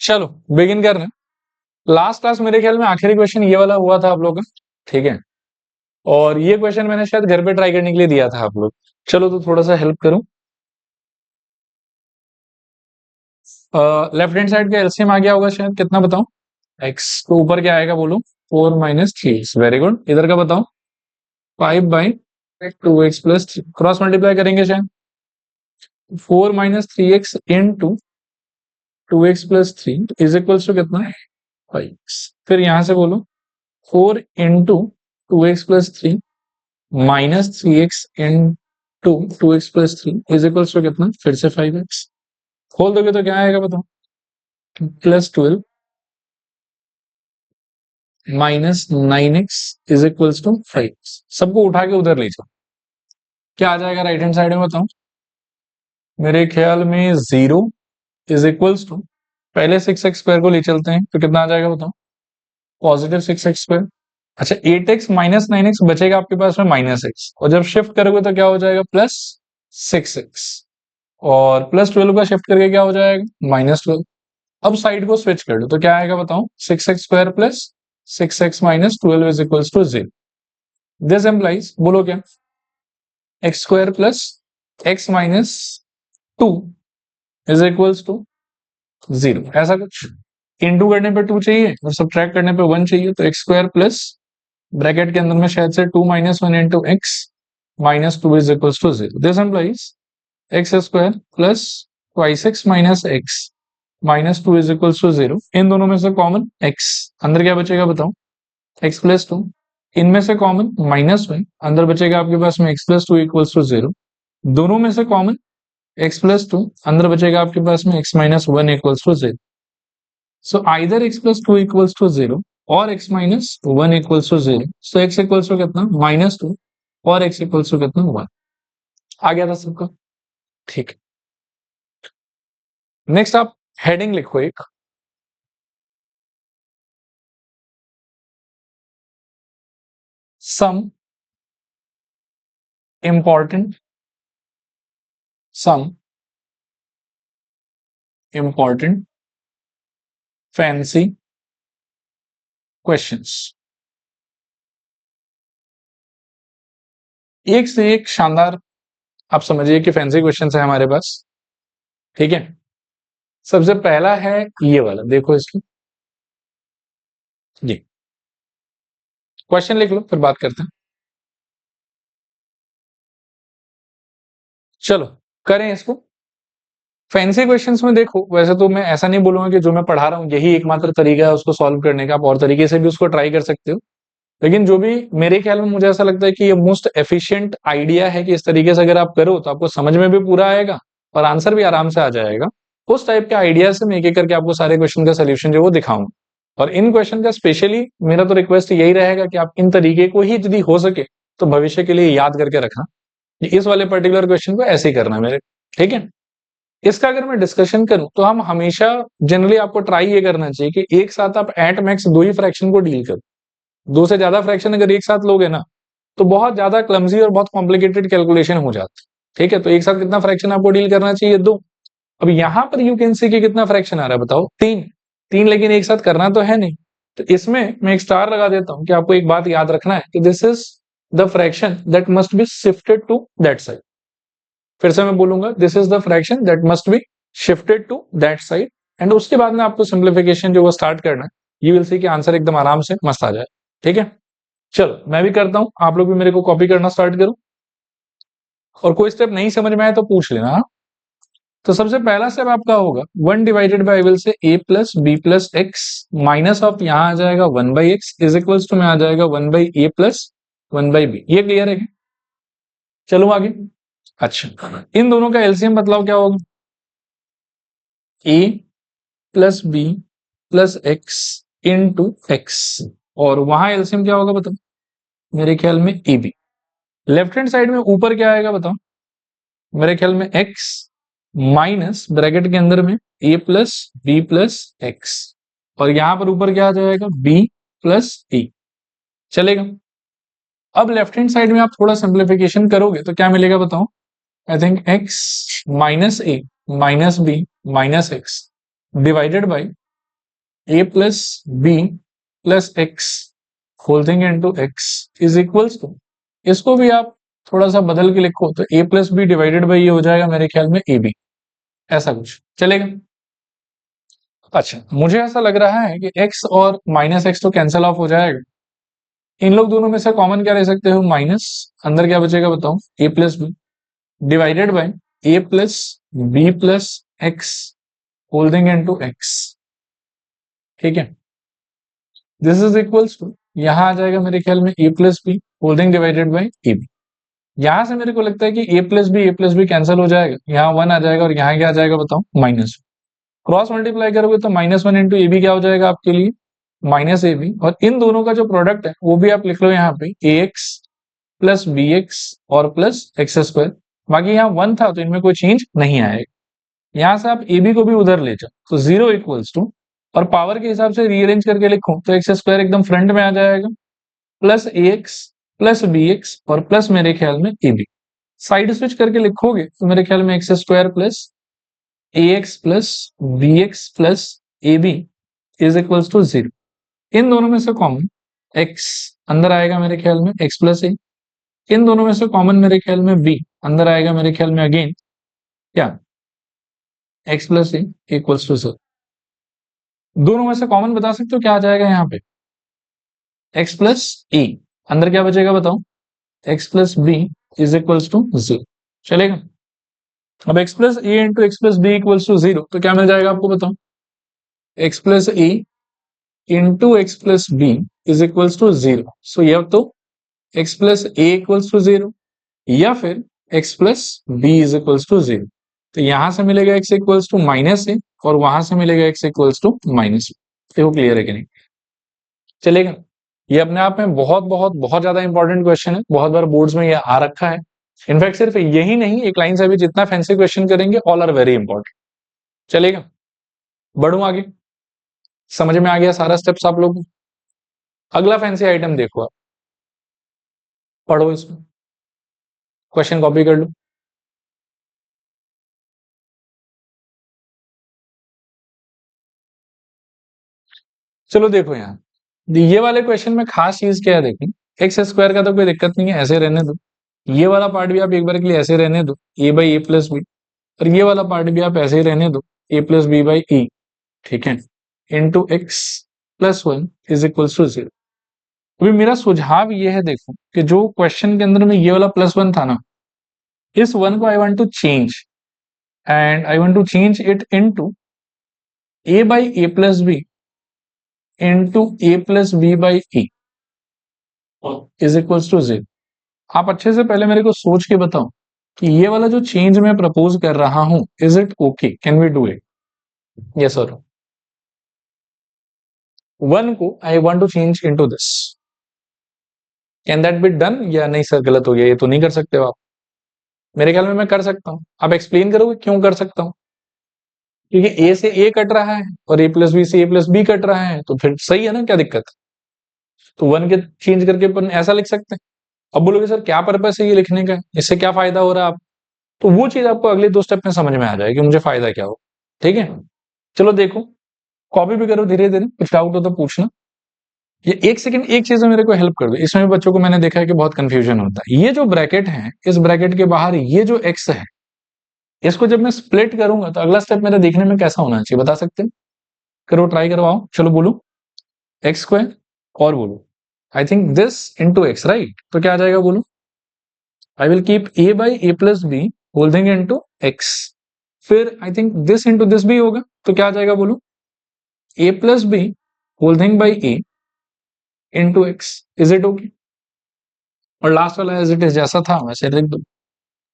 चलो बिगिन कर रहे हैं। लास्ट क्लास मेरे ख्याल में आखिरी क्वेश्चन ये वाला हुआ था आप लोगों का, ठीक है। और ये क्वेश्चन मैंने शायद घर पे ट्राई करने के लिए दिया था आप लोग। चलो तो थोड़ा सा हेल्प करूं। लेफ्ट हैंड साइड का एलसीएम आ गया होगा शायद, कितना बताऊं? एक्स तो ऊपर क्या आएगा बोलो? 4 - 3। Very good. इधर का बताओ? 5/2x+3 क्रॉस मल्टीप्लाई करेंगे शायद। 4 - 3x into 2x+3 is equals to कितना? 5x। फिर यहां से बोलो 4 into 2x+3 -3x into 2x+3 is equals to कितना? फिर से 5x। खोल दोगे तो क्या आएगा बताओ? +12 -9x is equals to 5x। सबको उठा के उधर ले जाओ, क्या आ जाएगा राइट हैंड साइड में बताओ? मेरे ख्याल में 0 इज इक्वल्स टू, पहले 6x² को ले चलते हैं तो कितना आ जाएगा बताओ? Positive 6x²। अच्छा 8x -9x बचेगा आपके पास में -x, और जब शिफ्ट करोगे तो क्या हो जाएगा? +6x। और +12 का शिफ्ट करके क्या हो जाएगा? -12। अब साइड को स्विच कर लो तो क्या आएगा बताओ? 6x² plus 6x -12 is equals to 0। This implies, बोलो क्या? x² plus x -2 is equals to 0, ऐसा कुछ। इंटू करने पे 2 चाहिए और सब्ट्रैक्ट करने पे 1 चाहिए, तो x² प्लस ब्रैकेट के अंदर में शायद से 2 - 1 into x -2 is equals to 0। This implies x² plus twice x minus x -2 is equals to 0। इन दोनों में से कॉमन x, अंदर क्या बचेगा बताओ? x + 2। इनमें से कॉमन -1, अंदर बचेगा आपके पास में x + 2 इक्वल्स टू 0। दोनों में से कॉमन x + 2, अंदर बचेगा आपके पास में x -1 equals to 0। So either x + 2 equals to 0 और x -1 equals to 0। So x equals to कितना? -2 और x इक्वल्स टू कितना? 1। आ गया था सबका? ठीक है। नेक्स्ट आप हेडिंग लिखो एक, सम इम्पॉर्टेंट फैंसी क्वेश्चंस। एक से एक शानदार, आप समझिए कि फैंसी क्वेश्चंस है हमारे पास, ठीक है। सबसे पहला है ये वाला, देखो इसको जी। क्वेश्चन लिख लो फिर बात करते हैं। चलो करें इसको। फैंसी क्वेश्चंस में देखो, वैसे तो मैं ऐसा नहीं बोलूंगा कि जो मैं पढ़ा रहा हूं यही एकमात्र तरीका है उसको सॉल्व करने का, आप और तरीके से भी उसको ट्राई कर सकते हो। लेकिन जो भी मेरे ख्याल में, मुझे ऐसा लगता है कि ये मोस्ट एफिशिएंट आइडिया है कि इस तरीके से अगर आप करो तो आपको समझ में भी पूरा आएगा और आंसर भी आराम से आ जाएगा। उस टाइप के आइडिया से मैं एक एक करके आपको सारे क्वेश्चन का सोल्यूशन जो वो दिखाऊंगा। और इन क्वेश्चन का स्पेशली मेरा तो रिक्वेस्ट यही रहेगा कि आप इन तरीके को ही यदि हो सके तो भविष्य के लिए याद करके रखना कि इस वाले पर्टिकुलर क्वेश्चन को ऐसे ही करना है मेरे, ठीक है। इसका अगर मैं डिस्कशन करूं तो हम हमेशा जनरली आपको ट्राई ये करना चाहिए कि एक साथ आप एट मैक्स 2 ही फ्रैक्शन को डील करो। 2 से ज्यादा फ्रैक्शन अगर एक साथ लोगे ना तो बहुत ज्यादा क्लमजी और बहुत कॉम्प्लिकेटेड कैलकुलेशन हो जाती है, ठीक है। तो एक साथ कितना फ्रैक्शन आपको डील करना चाहिए? 2। अब यहां पर यू कैन सी कि कितना फ्रैक्शन आ रहा है बताओ? 3। लेकिन एक साथ करना तो है नहीं, तो इसमें मैं एक स्टार लगा देता हूं कि आपको एक बात याद रखना है कि this is the fraction that must be shifted to that side. फिर से मैं बोलूंगा, this is the fraction that must be shifted to that side. And उसके बाद में आपको सिंप्लीफिकेशन जो वो स्टार्ट करना है, यू विल सी कि आंसर एकदम आराम से मस्त आ जाए, ठीक है। चलो मैं भी करता हूं, आप लोग भी मेरे को कॉपी करना स्टार्ट करो, और कोई स्टेप नहीं समझ में आए तो पूछ लेना, हाँ? तो सबसे पहला स्टेप आपका होगा 1 divided by, will say a plus B plus X minus of, यहां आ जाएगा 1/x इज इक्वल्स टू में आ जाएगा 1/a प्लस 1/b। ये क्लियर है? चलो आगे। अच्छा इन दोनों का एलसीएम बतलाओ क्या होगा? a plus B plus X into X, और वहां एलसीएम क्या होगा बताओ? मेरे ख्याल में A B. Left hand side में ऊपर क्या आएगा बताओ? मेरे ख्याल में x माइनस ब्रैकेट के अंदर में a plus B plus X, और यहां पर ऊपर क्या आ जाएगा? b plus e। चलेगा? अब लेफ्ट हैंड साइड में आप थोड़ा सिंप्लीफिकेशन करोगे तो क्या मिलेगा बताओ? I think x minus A minus B minus X divided by A plus B plus X whole thing into X is equals to, इसको भी आप थोड़ा सा बदल के लिखो तो A plus B divided by ये हो जाएगा मेरे ख्याल में ए बी, ऐसा कुछ चलेगा। अच्छा, मुझे ऐसा लग रहा है कि x और माइनस एक्स तो कैंसिल ऑफ हो जाएगा, इन लोग दोनों में से कॉमन क्या ले सकते हो, माइनस, अंदर क्या बचेगा बताओ, a plus B divided by A plus B plus x holding into x, ठीक है। दिस इज इक्वल्स टू, यहां आ जाएगा मेरे ख्याल में a plus b holding divided by a b. यहां से मेरे को लगता है कि ए प्लस बी कैंसिल हो जाएगा, यहाँ वन आ जाएगा और यहाँ क्या आ जाएगा बताओ, माइनस। क्रॉस मल्टीप्लाई करोगे तो minus one into A B क्या हो जाएगा आपके लिए, माइनस ए बी, और इन दोनों का जो प्रोडक्ट है वो भी आप लिख लो यहाँ पे ए एक्स प्लस बी एक्स और प्लस एक्स स्क्वायर। बाकी यहाँ वन था तो इनमें कोई चेंज नहीं आएगा। यहां से आप ए बी को भी उधर ले जाओ तो जीरो इक्वल्स टू, और पावर के हिसाब से रीअरेंज करके लिखो तो एक्स स्क्वायर एकदम फ्रंट में आ जाएगा, plus a x plus b x और प्लस मेरे ख्याल में ए बी। साइड स्विच करके लिखोगे तो मेरे ख्याल में x square plus a x plus b x plus a b is equals to zero. इन दोनों में से कॉमन x अंदर आएगा मेरे ख्याल में x प्लस ए, इन दोनों में से कॉमन मेरे ख्याल में b अंदर आएगा मेरे ख्याल में अगेन क्या, x plus A equals to zero. दोनों में से कॉमन बता सकते हो क्या आ जाएगा यहाँ पे, x प्लस ए, अंदर क्या बचेगा बताओ, x plus B is equals to zero, चलेगा। अब x plus a into x plus b equals to zero तो क्या मिल जाएगा आपको बताओ, x plus a into x plus B is equals to zero. So यह तो x plus A equals to zero या फिर x plus B is equals to zero. तो यहां से मिलेगा x equals to minus a और वहां से मिलेगा x इक्वल्स टू माइनस ए। देखो क्लियर है कि नहीं, चलेगा। ये अपने आप में बहुत बहुत बहुत ज्यादा इंपॉर्टेंट क्वेश्चन है, बहुत बार बोर्ड्स में ये आ रखा है। इनफैक्ट सिर्फ यही नहीं, एक लाइन से भी जितना फैंसी क्वेश्चन करेंगे ऑल आर वेरी इंपॉर्टेंट, चलेगा। बढ़ू आगे, समझ में आ गया सारा स्टेप्स आप लोग, अगला फैंसी आइटम देखो आप, पढ़ो इसको, क्वेश्चन कॉपी कर लो। चलो देखो यहाँ, ये वाले क्वेश्चन में खास चीज क्या है, देखो एक्स स्क्वायर का तो कोई दिक्कत नहीं है, ऐसे रहने दो। ये वाला पार्ट भी आप एक बार के लिए ऐसे रहने दो, a by A plus b, और ये वाला पार्ट भी आप ऐसे ही रहने दो, A plus B by E, ठीक है, into x plus one is equal to zero. अभी मेरा सुझाव ये है देखो कि जो क्वेश्चन के अंदर में ये वाला प्लस वन था ना, इस वन को I want to change and I want to change it into A by A plus B into A plus B by E is equal to zero. आप अच्छे से पहले मेरे को सोच के बताओ कि ये वाला जो चेंज मैं प्रपोज कर रहा हूं, is it okay, can we do it, yes sir. One को I want to change into this, can that be done, या नहीं सर गलत हो गया, ये तो नहीं कर सकते हो आप। मेरे ख्याल में मैं कर सकता हूं, आप एक्सप्लेन करोगे क्यों कर सकता हूं, क्योंकि ए से ए कट रहा है और ए प्लस बी से ए प्लस बी कट रहा है, तो फिर सही है ना, क्या दिक्कत। तो वन के चेंज करके अपन ऐसा लिख सकते हैं। अब बोलोगे सर क्या पर्पस है ये लिखने का, इससे क्या फायदा हो रहा है आप, तो वो चीज आपको अगले दो स्टेप में समझ में आ जाएगी मुझे फायदा क्या हो, ठीक है। चलो देखो, कॉपी भी करो धीरे धीरे, कुछ डाउट हो तो पूछना। ये एक सेकंड एक चीज में मेरे को हेल्प कर दो, इसमें भी बच्चों को मैंने देखा है कि बहुत कंफ्यूजन होता है। ये जो ब्रैकेट है, इस ब्रैकेट के बाहर ये जो एक्स है, इसको जब मैं स्प्लिट करूंगा तो अगला स्टेप मेरा देखने में कैसा होना चाहिए, बता सकते हैं, करो ट्राई करवाओ, चलो बोलो, एक्स स्क्वायर और बोलो I think this into x, right, तो क्या आ जाएगा बोलो, I will keep a by A plus b holding into x, फिर I think this into this भी होगा, तो क्या आ जाएगा बोलो, a plus b holding by a into x, is it okay. और लास्ट वाला एज इट इज जैसा था वैसे लिख दो,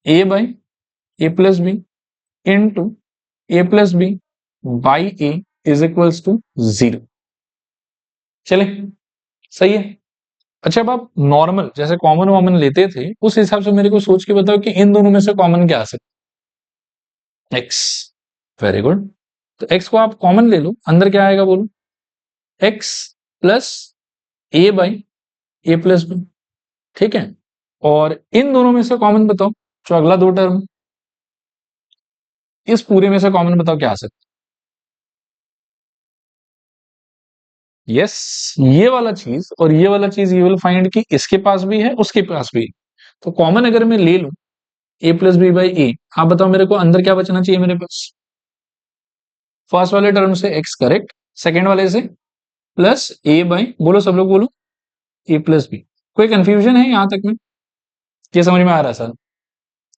a by A plus B into A plus B by A is equals to zero, चले, सही है। अच्छा, अब आप नॉर्मल जैसे कॉमन वॉमन लेते थे उस हिसाब से मेरे को सोच के बताओ कि इन दोनों में से कॉमन क्या आ सकता है, एक्स, वेरी गुड। तो एक्स को आप कॉमन ले लो, अंदर क्या आएगा बोलो, X plus A by A plus B, ठीक है। और इन दोनों में से कॉमन बताओ, जो अगला दो टर्म, इस पूरे में से कॉमन बताओ क्या आ सकता यस, ये वाला चीज और ये वाला चीज यू विल फाइंड कि इसके पास भी है उसके पास भी है। तो कॉमन अगर मैं ले लूं ए प्लस बी बाई ए, आप बताओ मेरे को अंदर क्या बचना चाहिए मेरे पास? फर्स्ट वाले टर्म से एक्स करेक्ट, सेकेंड वाले से प्लस ए बाई, बोलो सब लोग बोलो, ए प्लस बी। कोई कंफ्यूजन है यहां तक में? ये समझ में आ रहा है सर?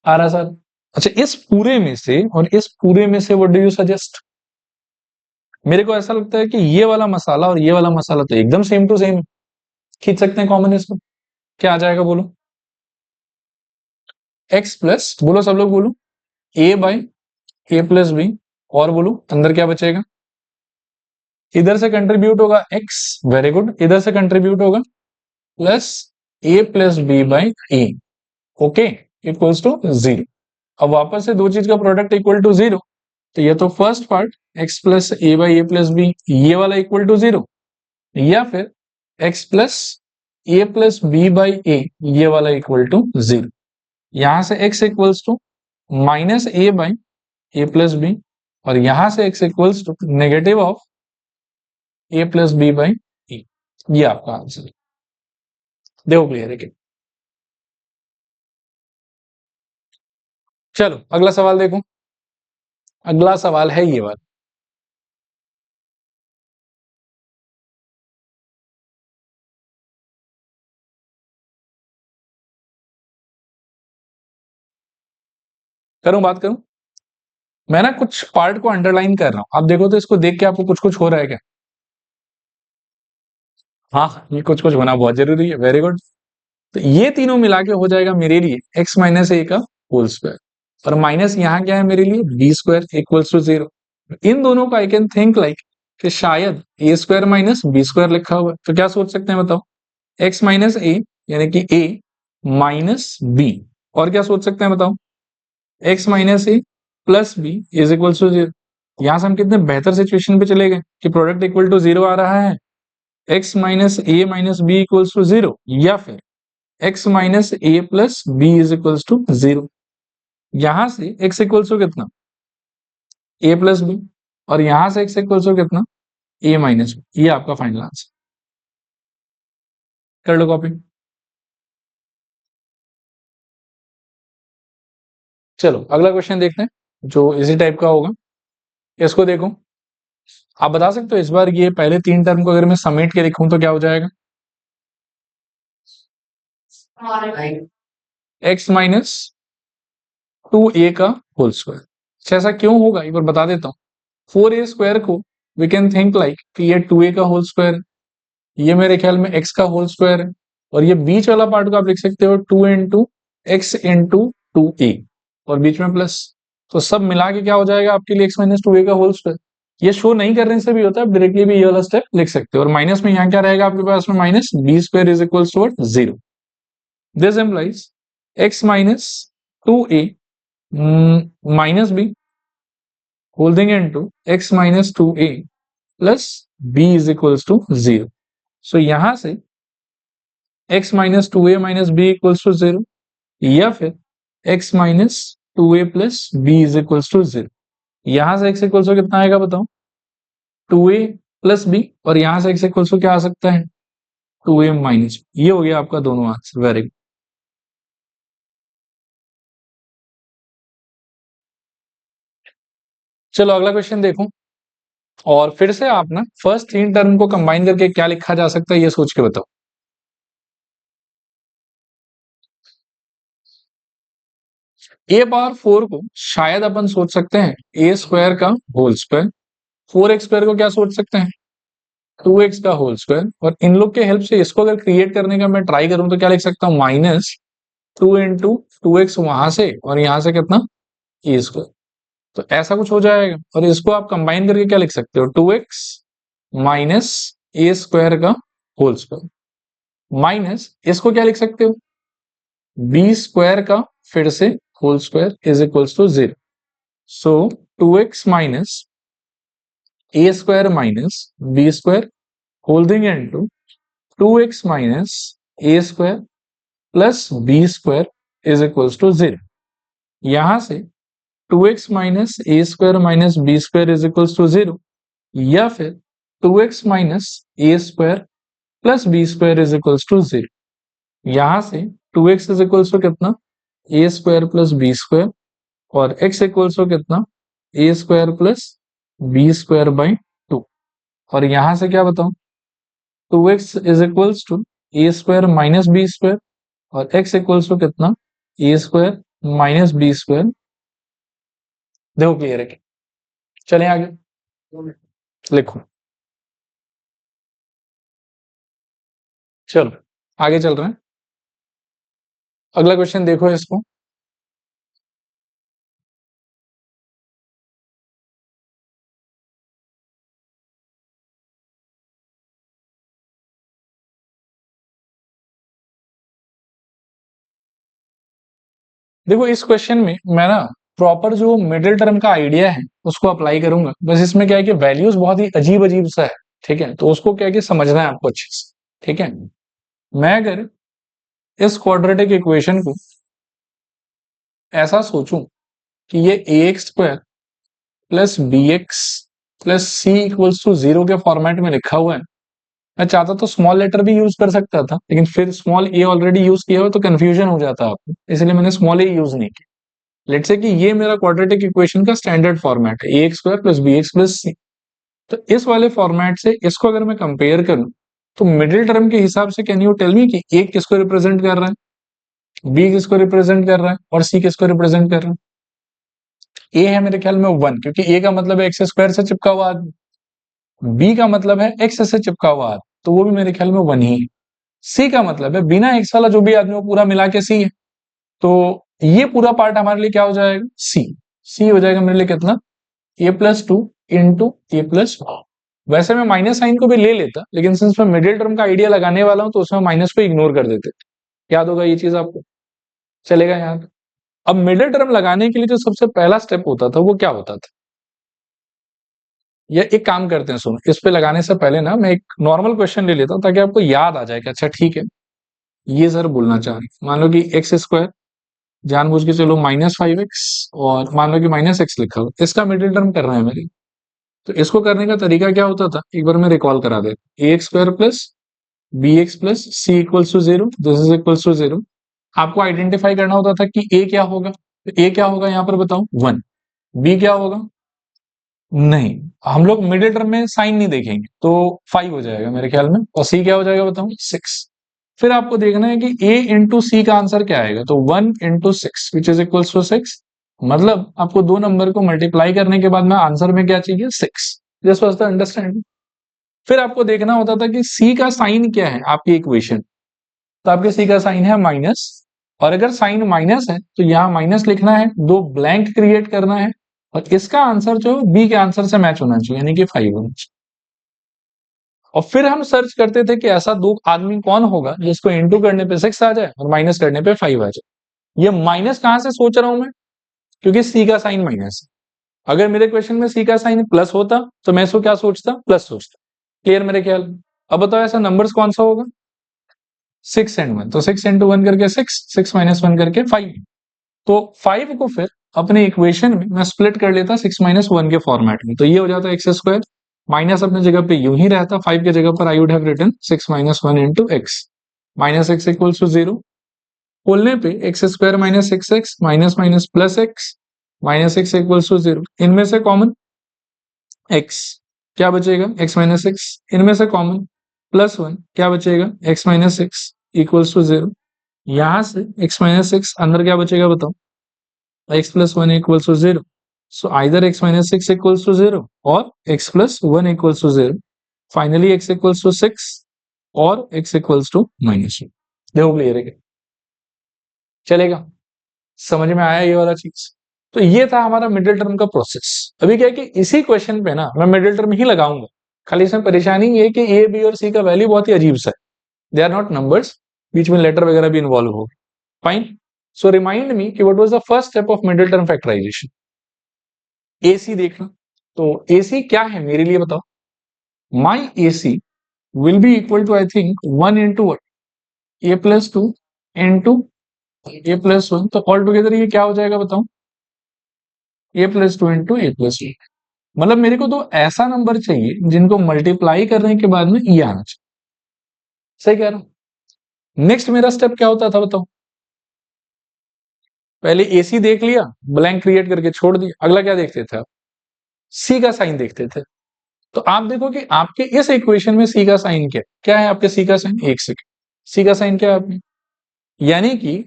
आ रहा है सर? अच्छा, इस पूरे में से और इस पूरे में से व्हाट डू यू सजेस्ट? मेरे को ऐसा लगता है कि ये वाला मसाला और ये वाला मसाला तो एकदम सेम टू सेम, खींच सकते हैं कॉमन इसमें। क्या आ जाएगा बोलो? एक्स प्लस, बोलो सब लोग बोलो, ए बाई ए प्लस बी, और बोलो अंदर क्या बचेगा? इधर से कंट्रीब्यूट होगा एक्स, वेरी गुड, इधर से कंट्रीब्यूट होगा plus A plus B by A, okay, equals to zero. अब वापस से दो चीज का प्रोडक्ट इक्वल टू जीरो, तो ये तो first part x plus A by A plus b ये वाला इक्वल टू जीरो, या फिर x plus A plus B by a ये वाला इक्वल टू जीरो। यहां से x equals to minus a by A plus b, और यहां से x equals to negative of a plus B by a. ये आपका आंसर। देखो क्लियर है क्या? चलो अगला सवाल देखो। अगला सवाल है ये वाला। करूं बात करूं? मैं ना कुछ पार्ट को अंडरलाइन कर रहा हूं, आप देखो तो इसको देख के आपको कुछ कुछ हो रहा है क्या? हाँ, ये कुछ कुछ होना बहुत जरूरी है, वेरी गुड। तो ये तीनों मिला के हो जाएगा मेरे लिए एक्स माइनस ए का होल स्क्वायर, और माइनस यहाँ क्या है मेरे लिए, b square equals to zero. इन दोनों का आई कैन थिंक लाइक कि शायद a square minus B square लिखा हुआ है। तो क्या सोच सकते हैं बताओ? एक्स माइनस ए यानी कि ए माइनस बी, और क्या सोच सकते हैं बताओ? X minus A plus B is equal to zero. यहां से हम कितने बेहतर सिचुएशन पे चले गए कि प्रोडक्ट इक्वल टू जीरो आ रहा है, X minus A minus B equals to zero, या फिर x minus A plus B is equals to zero. यहां से एक्स इक्वल्स टू कितना, ए प्लस बी, और यहां से एक्स इक्वल्स टू कितना, ए माइनस बी। ये आपका फाइनल आंसर। कर लो कॉपी। चलो अगला क्वेश्चन देखते हैं जो इसी टाइप का होगा। इसको देखो, आप बता सकते हो इस बार ये पहले तीन टर्म को अगर मैं समेट के लिखूं तो क्या हो जाएगा? एक्स माइनस टू ए का होल स्क्वायर। ऐसा क्यों होगा एक बार बता देता हूँ। फोर ए स्क्वायर को वी कैन थिंक लाइक कि ये टू ए का होल स्क्वायर है, ये मेरे ख्याल में एक्स का होल स्क्वायर है, और ये बीच वाला पार्ट को आप लिख सकते हो two into x into two a, और बीच में प्लस। तो सब मिला के क्या हो जाएगा आपके लिए, एक्स माइनस टू ए का होल स्क्वायर। ये शो नहीं करने से भी होता है, आप डायरेक्टली भी ये वाला स्टेप लिख सकते हो। और माइनस में यहाँ क्या रहेगा आपके पास में, minus B square is equal to zero. This implies x minus two a minus b holding into x minus two a plus B is equals to zero. So यहां से x minus two a minus B equals to zero, या फिर x minus two a plus B is equals to zero. यहां से x equals to कितना आएगा बताओ, to a plus b, और यहां से एक्स इक्वल्स टू क्या आ सकता है, टू ए माइनस। ये हो गया आपका दोनों आंसर, वेरी गुड। चलो अगला क्वेश्चन देखो, और फिर से आप ना फर्स्ट तीन टर्म को कंबाइन करके क्या लिखा जा सकता है ये सोच के बताओ। ए पावर फोर को शायद अपन सोच सकते हैं ए स्क्वायर का whole square, four X square को क्या सोच सकते हैं, टू एक्स का होल स्क्वायर, और इन लोग के हेल्प से इसको अगर क्रिएट करने का मैं ट्राई करूं तो क्या लिख सकता हूं, minus two into two x वहां से, और यहां से कितना, ए स्क्वायर। तो ऐसा कुछ हो जाएगा, और इसको आप कंबाइन करके क्या लिख सकते हो, two X minus A square का होल स्क्वायर, माइनस इसको क्या लिख सकते हो, बी स्क्वायर का फिर से whole square is equals to zero. So two X minus A square minus B square holding into two X minus A square plus B square is equals to zero. यहां से two X minus A square minus B square is equals to zero, या फिर 2x minus A square plus B square is equals to 0। यहां से 2x is equals to कितना, ए square plus B square, और x equals to कितना, ए square plus B square by 2। और यहां से क्या बताऊं, 2x is equals to a square minus B square, और x इक्वल्स टू कितना, ए स्क्वायर माइनस बी स्क्वायर। देखो क्लियर है क्या? चलें आगे, लिखो, चलो आगे चल रहे हैं। अगला क्वेश्चन देखो इसको। देखो इस क्वेश्चन में मैं ना प्रॉपर जो मिडिल टर्म का आइडिया है उसको अप्लाई करूंगा। बस इसमें क्या है कि वैल्यूज बहुत ही अजीब अजीब सा है, ठीक है, तो उसको क्या है कि समझना है आपको अच्छे से, ठीक है। मैं अगर इस क्वाड्रेटिक इक्वेशन को ऐसा सोचूं कि ये a x square plus b x plus c equals to 0 के फॉर्मेट में लिखा हुआ है। मैं चाहता तो स्मॉल लेटर भी यूज कर सकता था, लेकिन फिर स्मॉल ए ऑलरेडी यूज किया हुआ तो कंफ्यूजन हो जाता आपको, इसलिए मैंने स्मॉल ए यूज नहीं किया। लेट्स से कि ये मेरा क्वाड्रेटिक इक्वेशन का स्टैंडर्ड फॉर्मेट है, a x square plus b x plus c. तो इस वाले फॉर्मेट से इसको अगर मैं कंपेयर करूं तो मिडिल टर्म के हिसाब से कैन यू टेल मी कि ए किसको रिप्रेजेंट कर रहा है, बी किसको रिप्रेजेंट कर रहा है, और सी किसको रिप्रेजेंट कर रहा है। ए है मेरे ख्याल में 1, क्योंकि ए का मतलब है एक्स स्क्वायर से चिपका हुआ आदमी, बी का मतलब है एक्स से चिपका हुआ आदमी, तो वो भी मेरे ख्याल में 1 ही है। सी का मतलब है बिना एक्स वाला जो भी आदमी वो पूरा मिला के सी है, तो ये पूरा पार्ट हमारे लिए क्या हो जाएगा, सी। सी हो जाएगा मेरे लिए कितना, ए प्लस 2 इंटू ए प्लस। वैसे मैं माइनस साइन को भी ले लेता, लेकिन सिंस मैं मिडिल टर्म का आइडिया लगाने वाला हूं तो उसमें माइनस को इग्नोर कर देते। याद होगा ये चीज आपको, चलेगा यहाँ पे। अब मिडिल टर्म लगाने के लिए जो सबसे पहला स्टेप होता था वो क्या होता था, या एक काम करते हैं, सुनो, इस पे लगाने से पहले ना मैं एक नॉर्मल क्वेश्चन ले लेता हूं ताकि आपको याद आ जाए कि अच्छा ठीक है ये सर बोलना चाह रहे हैं। मान लो कि एक्स स्क्वायर जानबूझ के चलो -5x, और मान लो कि -x लिखा हो, इसका मिडिल टर्म कर रहे हैं मेरी। तो इसको करने का तरीका क्या होता था, एक बार मैं रिकॉल करा दे, a x square plus b x plus c equals to 0, this is equals to 0। आपको आइडेंटिफाई करना होता था कि ए क्या होगा, तो ए क्या होगा यहाँ पर बताओ, 1। बी क्या होगा, नहीं, हम लोग मिडिल टर्म में साइन नहीं देखेंगे, तो 5 हो जाएगा मेरे ख्याल में, और सी क्या हो जाएगा बताओ, 6। फिर आपको देखना है कि ए इंटू सी का आंसर क्या आएगा, तो 1 into 6 which is equals to 6। मतलब आपको दो नंबर को मल्टीप्लाई करने के बाद में आंसर में क्या चाहिए, 6। This was the understanding. फिर आपको देखना होता था कि सी का साइन क्या है आपकी इक्वेशन, तो आपके सी का साइन है माइनस, और अगर साइन माइनस है तो यहाँ माइनस लिखना है, दो ब्लैंक क्रिएट करना है, और इसका आंसर जो बी के आंसर से मैच होना चाहिए, यानी कि 5 होना चाहिए। और फिर हम सर्च करते थे कि ऐसा दो आदमी कौन होगा जिसको इंटू करने पे 6 आ जाए और माइनस करने पे 5 आ जाए। ये माइनस कहां से सोच रहा हूं मैं, क्योंकि सी का साइन माइनस है। अगर मेरे क्वेश्चन में सी का साइन प्लस होता तो मैं इसको क्या सोचता, प्लस सोचता। क्लियर मेरे ख्याल में। अब बताओ ऐसा नंबर्स कौन सा होगा, 6 एंड 1, तो 6 इंटू 1 करके 6, 6 माइनस 1 करके 5। तो 5 को फिर अपने इक्वेशन में मैं स्प्लिट कर लेता 6 माइनस 1 के फॉर्मेट में, तो ये हो जाता एक्स स्क्वायर, माइनस अपने जगह पे यूं ही रहता, 5 के जगह पर I would have written 6 minus 1 into x, minus x equals to 0। खोलने पे X square minus 6x minus minus plus X, minus x equals to 0। इनमें से कॉमन x, क्या बचेगा, x माइनस एक्स। इनमें से कॉमन +1, क्या बचेगा, x minus x equals to 0। यहां से x माइनस एक्स अंदर क्या बचेगा बताओ, x plus 1 equals to 0। So either x minus x equals to 0 और x plus 1 equals to 0। Finally x equals to 6 और x इक्वल्स टू -1। देखो क्लियर है क्या? चलेगा, समझ में आया ये वाला चीज। तो ये था हमारा मिडिल टर्म का प्रोसेस। अभी क्या है कि इसी क्वेश्चन पे ना मैं मिडिल टर्म ही लगाऊंगा, खाली इसमें परेशानी ये है कि ए बी और सी का वैल्यू बहुत ही अजीब सा है, दे आर नॉट नंबर्स, बीच में लेटर वगैरह भी इन्वॉल्व हो। फाइन, सो रिमाइंड मी कि what was the first step of middle term factorization, AC देखना। तो एसी क्या है मेरे लिए बताओ, my AC will be equal to I think 1 into A plus 2 into A plus 1। तो ऑल टुगेदर ये क्या हो जाएगा बताओ, a plus 2 into A plus 1। मतलब मेरे को तो ऐसा नंबर चाहिए जिनको मल्टीप्लाई करने के बाद में ये आना चाहिए। सही कह रहा हूं। नेक्स्ट मेरा स्टेप क्या होता था बताओ? पहले एसी देख लिया, ब्लैंक क्रिएट करके छोड़ दिया। अगला क्या देखते थे आप? सी का साइन देखते थे। तो आप देखो कि आपके इस इक्वेशन में सी का साइन क्या है? आपके सी का साइन, एक सेकेंड, सी का साइन क्या है आपने? यानी कि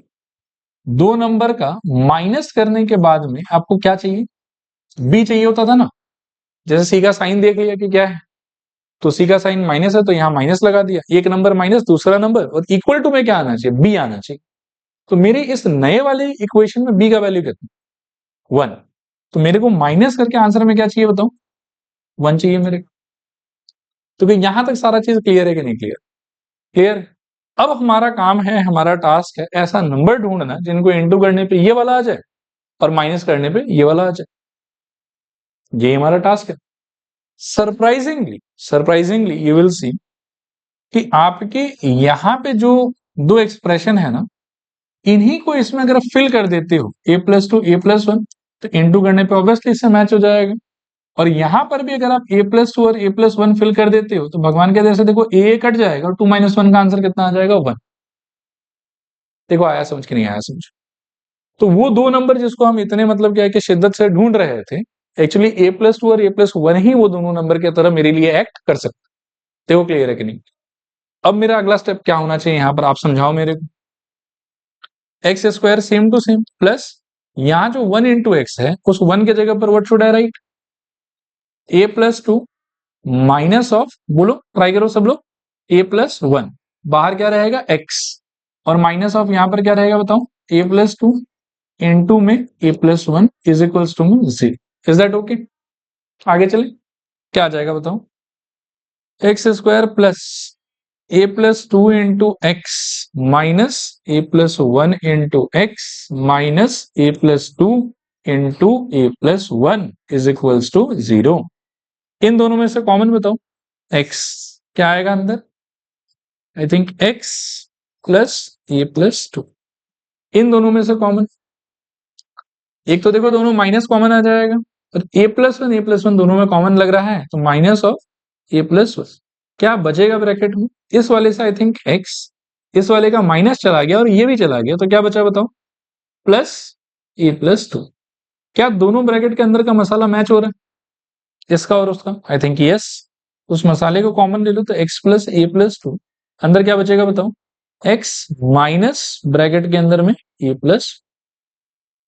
दो नंबर का माइनस करने के बाद में आपको क्या चाहिए? बी चाहिए होता था ना। जैसे सी का साइन देख लिया कि क्या है, तो सी का साइन माइनस है तो यहां माइनस लगा दिया। एक नंबर माइनस, दूसरा नंबर, और इक्वल टू में क्या आना चाहिए? बी आना चाहिए। तो मेरे इस नए वाले इक्वेशन में बी का वैल्यू कितना? 1। तो मेरे को माइनस करके आंसर में क्या चाहिए बताओ? 1 चाहिए मेरे को। तो फिर यहां तक सारा चीज क्लियर है कि नहीं क्लियर? क्लियर। अब हमारा काम है, हमारा टास्क है ऐसा नंबर ढूंढना जिनको इंटू करने पे ये वाला आ जाए और माइनस करने पे ये वाला आ जाए। ये हमारा टास्क है। Surprisingly surprisingly you will see कि आपके यहां पे जो दो एक्सप्रेशन है ना, इन्हीं को इसमें अगर आप फिल कर देते हो a+2 a+1, तो इंटू करने पे ऑब्वियसली इससे मैच हो जाएगा। और यहां पर भी अगर आप a+2 और a+1 फिल कर देते हो तो भगवान के जैसे देखो a कट जाएगा और 2 - 1 का आंसर कितना आ जाएगा? 1। देखो आया समझ के नहीं आया समझ? तो वो दो नंबर जिसको हम इतने मतलब क्या है कि शिद्दत से ढूंढ रहे थे, एक्चुअली a+2 और a+1 ही वो दोनों नंबर की तरह मेरे लिए एक्ट कर सकते। देखो क्लियर है कि नहीं? अब मेरा अगला स्टेप क्या होना चाहिए यहां पर, आप समझाओ मेरे को। X square same to same plus यहां जो 1 इंटू एक्स है उस 1 के जगह पर what should I right? a+2 minus of, बोलो ट्राई करो सब लोग, a+1। बाहर क्या रहेगा? x। और माइनस ऑफ यहां पर क्या रहेगा बताओ? a+2 इंटू में a+1 इज इक्वल्स टू में 0। Is that okay? आगे चले, क्या आ जाएगा बताओ? X square plus a+2 into x minus a+1 into x minus a+2 into a+1 is equals to 0। इन दोनों में से कॉमन बताओ। x क्या आएगा अंदर? I think x plus a+2। इन दोनों में से कॉमन, एक तो देखो दोनों माइनस कॉमन आ जाएगा, और a+1 दोनों में कॉमन लग रहा है, तो माइनस ऑफ a+1 क्या बचेगा ब्रैकेट में? इस वाले से आई थिंक x, इस वाले का माइनस चला गया और ये भी चला गया, तो क्या बचा बताओ? Plus a+2। क्या दोनों ब्रैकेट के अंदर का मसाला मैच हो रहा है, इसका और उसका? I think yes. उस मसाले को कॉमन ले लो तो x प्लस a+2, अंदर क्या बचेगा बताओ? x माइनस ब्रैकेट के अंदर में a+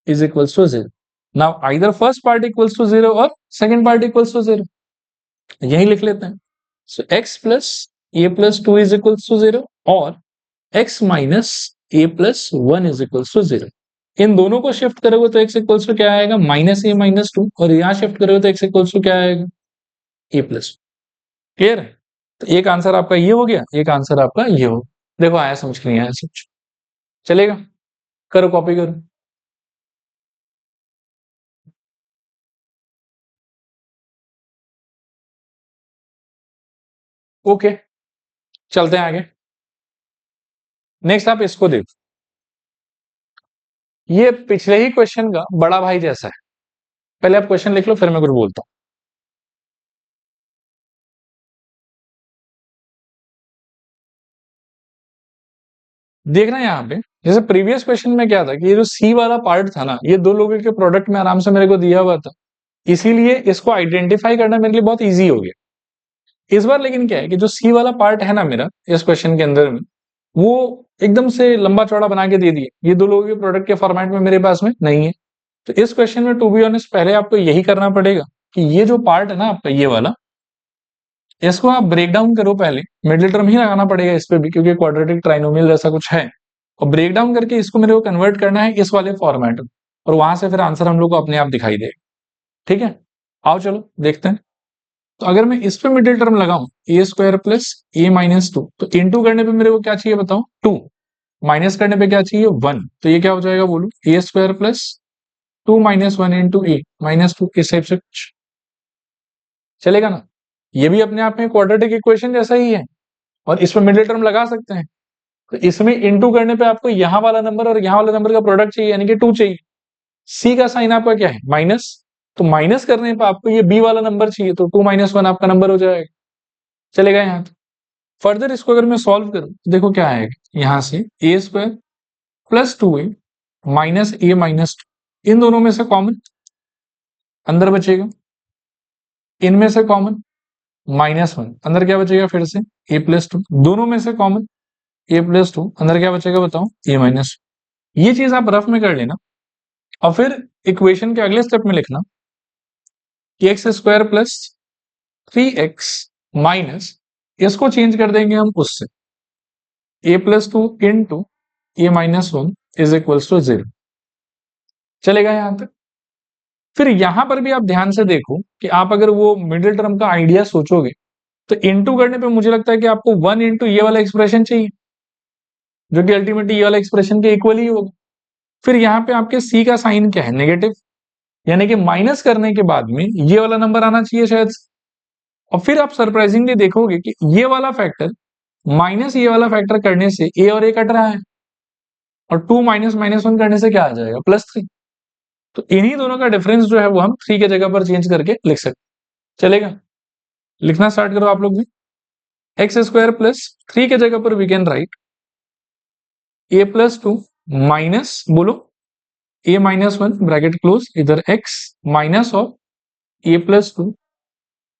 is equals to 0। Now either first part equals to 0 और सेकंड पार्ट इक्वल्स टू 0, यही लिख लेते हैं। So x plus a+2 is equals to 0 और x minus a+1 is equals to 0। इन दोनों को शिफ्ट करोगे तो x इक्वल्स टू क्या आएगा? -a-2। और यहां शिफ्ट करोगे तो x इक्वल्स टू क्या आएगा? a+। क्लियर है? तो एक आंसर आपका ये हो गया, एक आंसर आपका ये हो। देखो आया समझ के नहीं आया समझ? चलेगा, करो कॉपी करो। ओके, चलते हैं आगे। नेक्स्ट आप इसको देखो, ये पिछले ही क्वेश्चन का बड़ा भाई जैसा है। पहले आप क्वेश्चन लिख लो फिर मैं कुछ बोलता हूं। देखना यहां पे, जैसे प्रीवियस क्वेश्चन में क्या था कि ये जो सी वाला पार्ट था ना, ये दो लोगों के प्रोडक्ट में आराम से मेरे को दिया हुआ था, इसीलिए इसको आइडेंटिफाई करना मेरे लिए बहुत इजी हो गया। इस बार लेकिन क्या है कि जो सी वाला पार्ट है ना मेरा इस क्वेश्चन के अंदर में, वो एकदम से लंबा चौड़ा बना के दे दिए, ये दो लोगों के प्रोडक्ट के फॉर्मेट में मेरे पास में नहीं है। तो इस क्वेश्चन में टू बी ऑनेस्ट पहले आपको यही करना पड़ेगा कि ये जो पार्ट है ना आपका ये वाला, इसको आप ब्रेक डाउन करो पहले। मिडिल टर्म ही लगाना पड़ेगा इस पे भी, क्योंकि क्वाड्रेटिक ट्राइनोमियल जैसा कुछ है। और ब्रेक डाउन करके इसको मेरे को कन्वर्ट करना है इस वाले फॉर्मेट में, और वहां से फिर आंसर हम लोग को अपने आप दिखाई देगा। ठीक है, आओ चलो देखते हैं। तो अगर मैं इस पे मिडिल टर्म लगाऊं a² प्लस a-2, तो इंटू करने पे मेरे को क्या चाहिए बताओ? 2। माइनस करने पे क्या चाहिए? 1। तो ये क्या हो जाएगा बोलो? a² प्लस 2 - 1 इंटू a-2, इस टाइप से कुछ चलेगा ना? ये भी अपने आप में क्वाड्रेटिक इक्वेशन जैसा ही है, और इसमें मिडिल टर्म लगा सकते हैं। तो इसमें इंटू करने पे आपको यहां वाला नंबर और यहां वाले नंबर का प्रोडक्ट चाहिए, यानी कि 2 चाहिए। सी का साइन आपका क्या है? माइनस, तो माइनस करने पर आपको ये बी वाला नंबर चाहिए, तो 2 - 1 आपका नंबर हो जाएगा। चलेगा यहाँ तक। फर्दर इसको अगर मैं सॉल्व करूं तो देखो क्या आएगा, यहां से ए square plus 2a minus A minus 2, इन दोनों में से कॉमन अंदर बचेगा, इनमें से कॉमन -1 अंदर क्या बचेगा, फिर से a प्लस 2, दोनों में से कॉमन a प्लस 2 अंदर क्या बचेगा बताओ, a माइनस। ये चीज आप रफ में कर लेना और फिर इक्वेशन के अगले स्टेप में लिखना कि X square plus 3x minus, इसको चेंज कर देंगे हम उससे, a plus 2 into a minus 1 is equals to 0। चलेगा यहां तक। फिर यहां पर भी आप ध्यान से देखो कि आप अगर वो मिडिल टर्म का आइडिया सोचोगे तो इंटू करने पे मुझे लगता है कि आपको 1 इंटू ये वाला एक्सप्रेशन चाहिए, जो कि अल्टीमेटली ये वाला एक्सप्रेशन के इक्वल ही होगा। फिर यहाँ पे आपके सी का साइन क्या है, नेगेटिव, यानी कि माइनस करने के बाद में ये वाला नंबर आना चाहिए शायद। और फिर आप सरप्राइजिंगली देखोगे कि ये वाला फैक्टर माइनस ये वाला फैक्टर करने से ए और ए कट रहा है, और 2 माइनस -1 करने से क्या आ जाएगा, +3। तो इन्हीं दोनों का डिफरेंस जो है वो हम 3 के जगह पर चेंज करके लिख सकते। चलेगा, लिखना स्टार्ट करो आप लोग भी। एक्स स्क्वायर प्लस 3 के जगह पर we can write A plus 2 minus, बोलो a -1 ब्रैकेट क्लोज, इधर x minus of a plus 2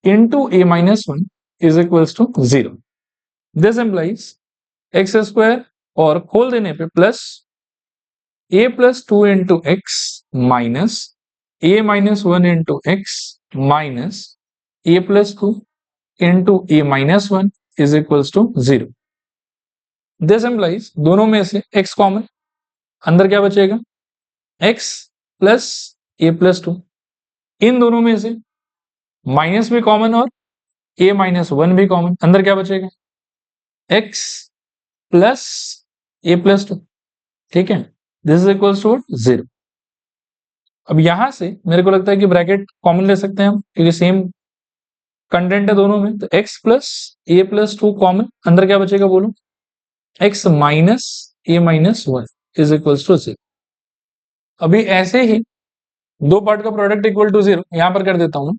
into a -1 is equals to 0। This implies X square और खोल देने पे plus a plus 2 into x minus a -1 into x minus a plus 2 into a -1 is equals to 0। This implies दोनों में से x common, अंदर क्या बचेगा, x प्लस a प्लस 2, इन दोनों में से माइनस भी कॉमन और a -1 भी कॉमन, अंदर क्या बचेगा, x प्लस a प्लस 2। ठीक है, दिस इज इक्वल्स टू 0। अब यहां से मेरे को लगता है कि ब्रैकेट कॉमन ले सकते हैं हम, क्योंकि सेम कंटेंट है दोनों में। तो x plus a plus 2 common, अंदर क्या बचेगा बोलो, x minus a -1 is equals to 0। अभी ऐसे ही दो पार्ट का प्रोडक्ट इक्वल टू 0 यहां पर कर देता हूं।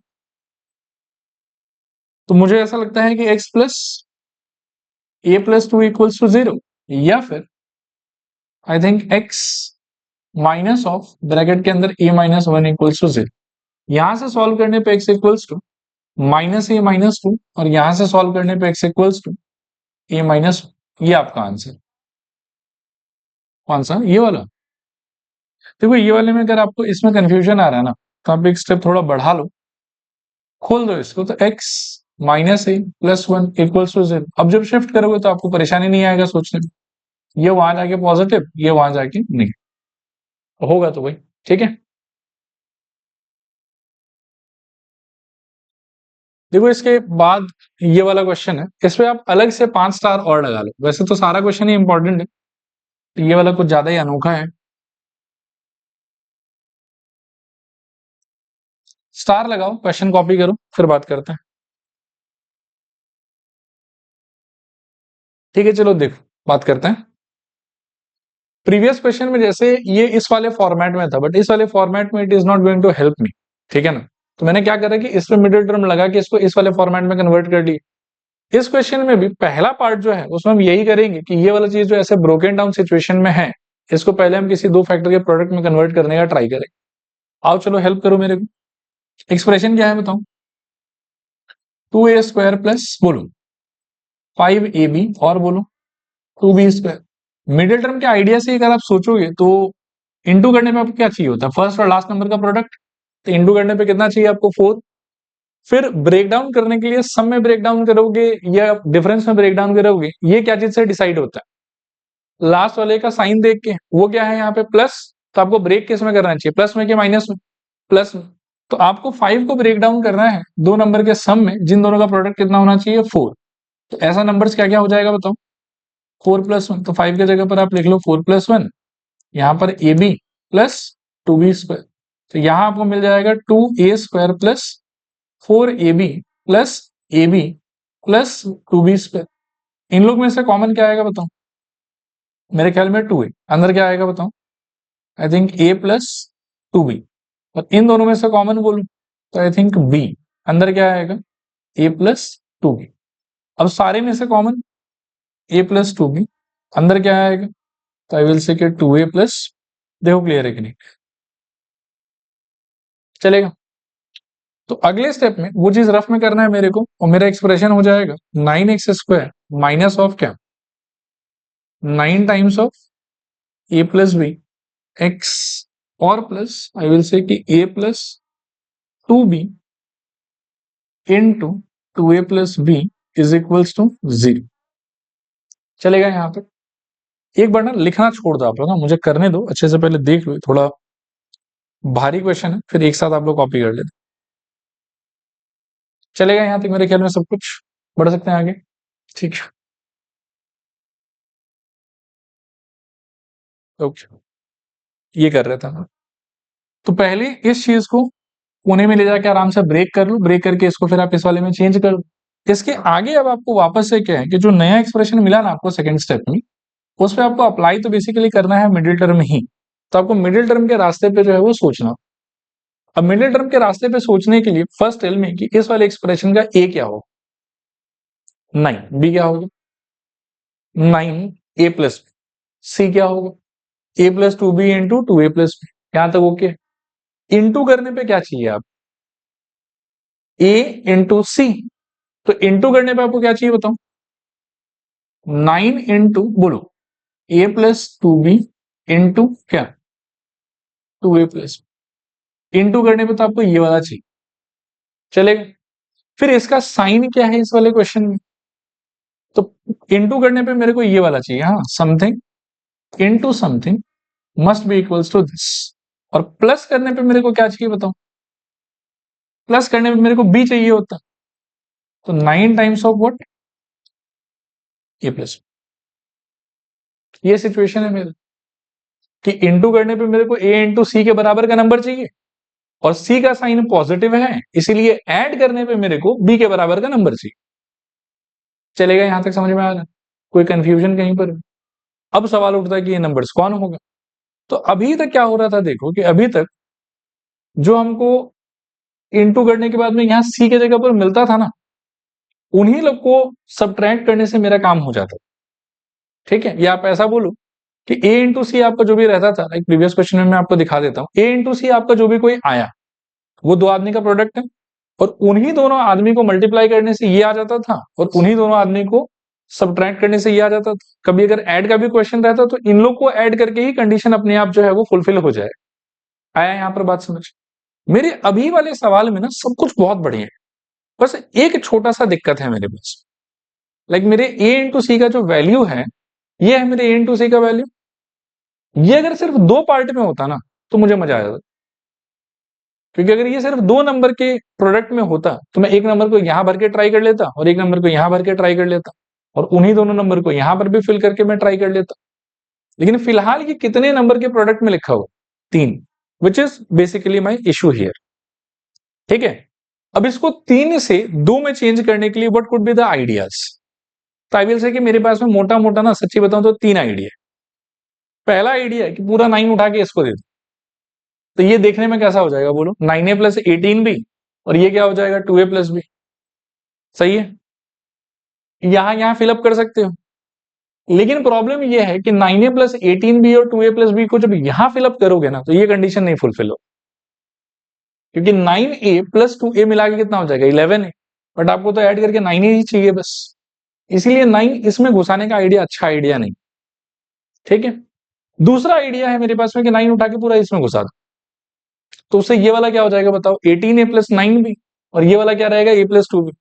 तो मुझे ऐसा लगता है कि x plus a plus 2 equals to 0, या फिर I think x minus of bracket के अंदर a -1 इक्वल्स टू 0। यहां से सॉल्व करने पे x इक्वल्स टू -a -2, और यहां से सॉल्व करने पे x इक्वल्स टू a -1। ये आपका आंसर कौन सा, ये वाला। देखो ये वाले में अगर आपको इसमें कंफ्यूजन आ रहा है ना, तो आप एक स्टेप थोड़ा बढ़ा लो, खोल दो इसको, तो x -a plus 1 equals to 0। अब जब शिफ्ट करोगे तो आपको परेशानी नहीं आएगा सोचने में, ये वहां जाके पॉजिटिव, ये वहां जाके नेगेटिव होगा, तो भाई ठीक है। देखो इसके बाद ये वाला क्वेश्चन है, इसमें आप अलग से 5 स्टार और लगा लो। वैसे तो सारा क्वेश्चन ही इंपॉर्टेंट है, तो ये वाला कुछ ज्यादा ही अनोखा है। स्टार लगाओ, क्वेश्चन कॉपी करो, फिर बात करते हैं। ठीक है, चलो देखो बात करते हैं। प्रीवियस क्वेश्चन में जैसे ये इस वाले फॉर्मेट में था, बट इस वाले फॉर्मेट में it is not going to help me, ठीक है ना। तो मैंने क्या करा कि इसमें मिडिल टर्म लगा के इसको इस वाले फॉर्मेट में कन्वर्ट कर ली। इस क्वेश्चन में भी पहला पार्ट जो है उसमें हम यही करेंगे कि ये वाला चीज जो ऐसे ब्रोकन डाउन सिचुएशन में है, इसको पहले हम किसी दो फैक्टर के प्रोडक्ट में कन्वर्ट करने का ट्राई करें। आओ चलो हेल्प करो मेरे को। एक्सप्रेशन क्या है बताओ, 2a स्क्वायर प्लस बोलो 5ab और बोलो 2b स्क्वायर। मिडिल टर्म के आइडिया से अगर आप सोचोगे तो इंटू करने पे आपको क्या चाहिए होता है, फर्स्ट और लास्ट नंबर का प्रोडक्ट। तो इंटू करने पे कितना चाहिए आपको, 4। फिर ब्रेक डाउन करने के लिए सम में ब्रेक डाउन करोगे या डिफरेंस में ब्रेक डाउन करोगे, ये क्या चीज से डिसाइड होता है, लास्ट वाले का साइन देख के। वो क्या है यहाँ पे प्लस, तो आपको ब्रेक किस में करना चाहिए, प्लस में कि माइनस में, प्लस में। तो आपको 5 को ब्रेक डाउन करना है दो नंबर के सम में, जिन दोनों का प्रोडक्ट कितना होना चाहिए, 4। तो ऐसा नंबर्स क्या क्या हो जाएगा बताओ, 4+1। तो 5 के जगह पर आप लिख लो 4+1, यहाँ पर ए बी प्लस 2b स्क्वायर। तो यहाँ आपको मिल जाएगा 2a square plus 4ab plus a b plus 2b square. इन लोग में से कॉमन क्या आएगा बताओ, मेरे ख्याल में 2a, अंदर क्या आएगा बताओ, I think a plus 2b। और इन दोनों में से कॉमन बोलूं तो आई थिंक बी, अंदर क्या आएगा ए प्लस टू बी। अब सारे में से common A plus two B, अंदर क्या आएगा तो आई विल से कि टू ए प्लस, देखो क्लियर है कि नहीं, चलेगा। तो अगले स्टेप में वो चीज रफ में करना है मेरे को, और मेरा एक्सप्रेशन हो जाएगा 9x² माइनस ऑफ क्या 9 times of a plus b x, और प्लस आई विल से कि a plus two b into two a plus B is equals to 0। चलेगा यहाँ पे। एक बार ना लिखना छोड़ दो आप लोग ना, मुझे करने दो अच्छे से, पहले देख लो, थोड़ा भारी क्वेश्चन है, फिर एक साथ आप लोग कॉपी कर लेते। चलेगा यहाँ तक मेरे ख्याल में सब कुछ, बढ़ सकते हैं आगे, ठीक है ओके। ये कर रहे थे हम। तो पहले इस चीज को कोने में ले जाके आराम से ब्रेक कर लो, ब्रेक करके इसको फिर आप इस वाले में चेंज कर लो। इसके आगे अब आपको वापस से क्या है कि जो नया एक्सप्रेशन मिला ना आपको सेकंड स्टेप में, उस पर आपको अप्लाई तो बेसिकली करना है मिडिल टर्म ही। तो आपको मिडिल टर्म के रास्ते पे जो है वो सोचना। अब मिडिल टर्म के रास्ते पे सोचने के लिए फर्स्ट टेल में कि इस वाले एक्सप्रेशन का ए क्या होगा, 9, बी क्या होगा 9 ए प्लस, सी क्या होगा a plus two b into two a plus b. यहां तक ओके। इंटू करने पे क्या चाहिए आप, ए इंटू सी। तो इंटू करने पे आपको क्या चाहिए बताओ, 9 इंटू बोलो a plus two b into क्या टू ए प्लस, इंटू करने पे तो आपको ये वाला चाहिए, चलेगा। फिर इसका साइन क्या है इस वाले क्वेश्चन में, तो इंटू करने पे मेरे को ये वाला चाहिए, हाँ something into something must be equals to this. और प्लस करने पे मेरे को क्या चाहिए बताओ, प्लस करने पे मेरे को बी चाहिए होता, तो 9 times of what A plus. ये सिचुएशन है मेरे कि इंटू करने पे मेरे को ए इंटू सी के बराबर का नंबर चाहिए, और सी का साइन पॉजिटिव है, इसीलिए ऐड करने पे मेरे को बी के बराबर का नंबर चाहिए। चलेगा यहां तक समझ में आ रहा है, कोई कंफ्यूजन कहीं पर। अब सवाल उठता है कि ये नंबर्स कौन होगा। तो अभी तक क्या हो रहा था देखो कि अभी तक जो हमको इंटू करने के बाद में यहां सी के जगह पर मिलता था ना, उन्हीं लोग को सब्ट्रैक्ट करने से मेरा काम हो जाता। ठीक है, या आप ऐसा बोलो कि ए इंटू सी आपका जो भी रहता था, एक प्रीवियस क्वेश्चन में मैं आपको दिखा देता हूं, ए इंटू सी आपका जो भी कोई आया वो दो आदमी का प्रोडक्ट है, और उन्हीं दोनों आदमी को मल्टीप्लाई करने से ये आ जाता था, और उन्हीं दोनों आदमी को सब्ट्रैक्ट करने से ये आ जाता था। कभी अगर ऐड का भी क्वेश्चन रहता तो इन लोग को ऐड करके ही कंडीशन अपने आप जो है वो फुलफिल हो जाए। आया यहां पर बात समझ। मेरे अभी वाले सवाल में ना सब कुछ बहुत बढ़िया है, बस एक छोटा सा दिक्कत है मेरे पास। लाइक मेरे ए इंटू सी का जो वैल्यू है, ये है मेरे ए इंटू सी का वैल्यू। ये अगर सिर्फ दो पार्ट में होता ना तो मुझे मजा आ जाता, क्योंकि अगर ये सिर्फ दो नंबर के प्रोडक्ट में होता तो मैं एक नंबर को यहां भर के ट्राई कर लेता और एक नंबर को यहां भर के ट्राई कर लेता, और उन्हीं दोनों नंबर को यहां पर भी फिल करके मैं ट्राई कर लेता। लेकिन फिलहाल ये कितने नंबर के प्रोडक्ट में लिखा हुआ, 3, which is basically my issue here. ठीक है, अब इसको 3 से 2 में चेंज करने के लिए what could be the ideas. तो आई विल से कि मेरे पास में मोटा मोटा ना सच्ची बताऊं तो 3 आइडिया है। पहला आइडिया है कि पूरा 9 उठा के इसको दे दो, तो ये देखने में कैसा हो जाएगा बोलो, 9a प्लस 18 भी, और ये क्या हो जाएगा 2a प्लस बी। सही है, यहां यहां फिलअप कर सकते हो। लेकिन प्रॉब्लम ये है कि 9a प्लस 18b और 2a प्लस बी को जब यहां फिलअप करोगे ना तो ये कंडीशन नहीं फुलफिल हो, क्योंकि 9a प्लस 2a मिला के कितना हो जाएगा 11 है, बट आपको तो ऐड करके 9 ही चाहिए बस, इसीलिए 9 इसमें घुसाने का आइडिया अच्छा आइडिया नहीं। ठीक है, दूसरा आइडिया है मेरे पास में कि 9 उठा के पूरा इसमें घुसा दो, तो उससे ये वाला क्या हो जाएगा बताओ 18a प्लस 9b, और ये वाला क्या रहेगा a प्लस 2b।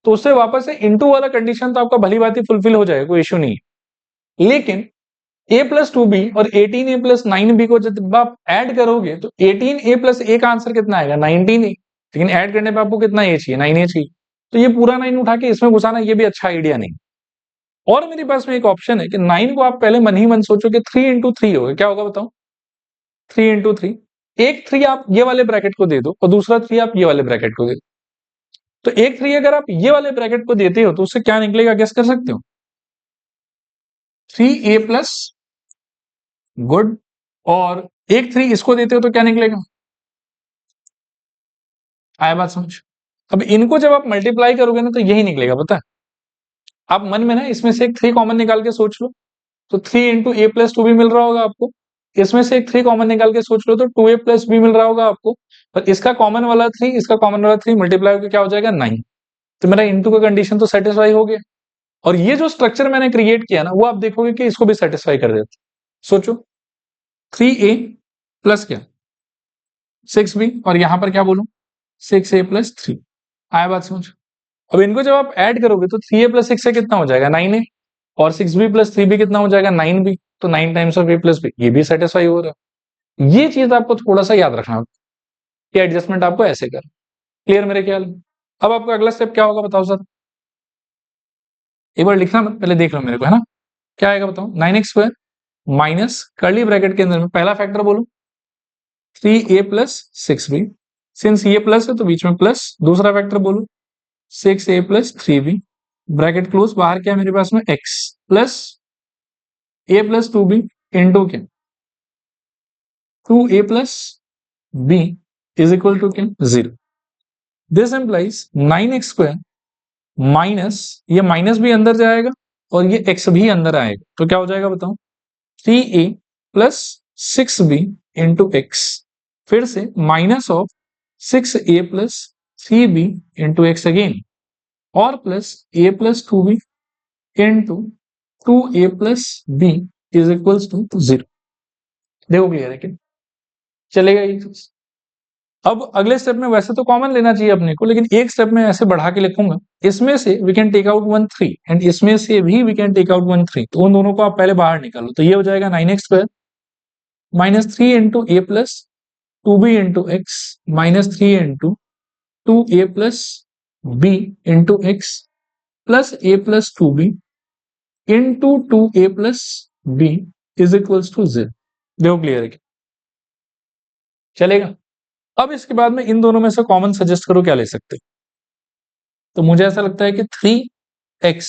तो उससे वापस से इंटू वाला कंडीशन तो आपका भली बात ही फुलफिल हो जाएगा, कोई इश्यू नहीं है। लेकिन a प्लस 2b और 18a प्लस 9b को जब आप ऐड करोगे तो 18a प्लस a का आंसर कितना आएगा 19a, लेकिन ऐड करने पे आपको कितना a चाहिए 9a चाहिए, तो ये पूरा 9 उठा के इसमें घुसाना ये भी अच्छा आइडिया नहीं। और मेरे पास में एक ऑप्शन है कि 9 को आप पहले मन ही मन सोचो कि 3 इंटू 3 होगा, क्या होगा बताओ 3 इंटू 3, एक 3 आप ये वाले ब्रैकेट को दे दो और दूसरा 3 आप ये वाले ब्रैकेट को दे दो। तो एक 3 अगर आप ये वाले ब्रैकेट को देते हो तो उससे क्या निकलेगा गेस कर सकते हो, 3a प्लस गुड, और एक 3 इसको देते हो तो क्या निकलेगा आया बात समझ? अब इनको जब आप मल्टीप्लाई करोगे ना तो यही निकलेगा, पता है? आप मन में ना इसमें से एक 3 कॉमन निकाल के सोच लो, तो 3 इंटू ए प्लस 2 भी मिल रहा होगा आपको। इसमें से एक 3 कॉमन निकाल के सोच लो तो 2a प्लस बी मिल रहा होगा आपको। और इसका कॉमन वाला 3, इसका कॉमन वाला 3 मल्टीप्लाई होकर क्या हो जाएगा 9। तो मेरा इंटू का कंडीशन तो सेटिस्फाई हो गया। और ये जो स्ट्रक्चर मैंने क्रिएट किया ना, वो आप देखोगे कि इसको भी सेटिस्फाई कर देता। सोचो 3a प्लस क्या 6b, और यहां पर क्या बोलूं 6a प्लस 3। आया बात समझ? अब इनको जब आप ऐड करोगे तो 3a प्लस 6 से कितना हो जाएगा 9a, और 6b प्लस 3b कितना हो जाएगा 9b। तो 9 times of a plus b, ये भी सेटिस्फाई हो रहा है। ये चीज आपको थोड़ा सा याद रखना कि एडजस्टमेंट आपको ऐसे कर। क्लियर मेरे ख्याल में? अब आपका अगला स्टेप क्या होगा बताओ सर? एक बार लिखना मत, पहले देख लो मेरे को, है ना? क्या आएगा बताओ? 9x² माइनस कर्ली ब्रैकेट के अंदर में पहला फैक्टर बोलो 3a प्लस 6b। सिंस ये प्लस है तो बीच में प्लस, दूसरा फैक्टर बोलो 6a plus 3b, bracket close, बाहर क्या है मेरे पास में x plus a plus 2b into क्या 2a plus b is equal to क्या 0। दिस एम्प्लाइज 9x² माइनस, ये माइनस भी अंदर जाएगा और ये x भी अंदर आएगा, तो क्या हो जाएगा बताओ 3a plus 6b into x, फिर से minus of 6a plus 3b into x again, और plus a plus 2b into 2a plus b is equals to 0। देखो क्लियर है क्या? चलेगा ये चीज? अब अगले स्टेप में वैसे तो कॉमन लेना चाहिए अपने को, लेकिन एक स्टेप में ऐसे बढ़ा के लिखूंगा, इसमें से we can take out 1 3 and इसमें से भी वी कैन टेक आउट 1 3, तो उन दोनों को आप पहले बाहर निकालो, तो ये हो जाएगा 9x² minus 3 into A plus 2b into x minus 3 into 2a plus b into x plus a plus 2b into 2a plus b is equals to 0। देखो क्लियर है क्या? चलेगा? अब इसके बाद में इन दोनों में से कॉमन सजेस्ट करो क्या ले सकते, तो मुझे ऐसा लगता है कि 3x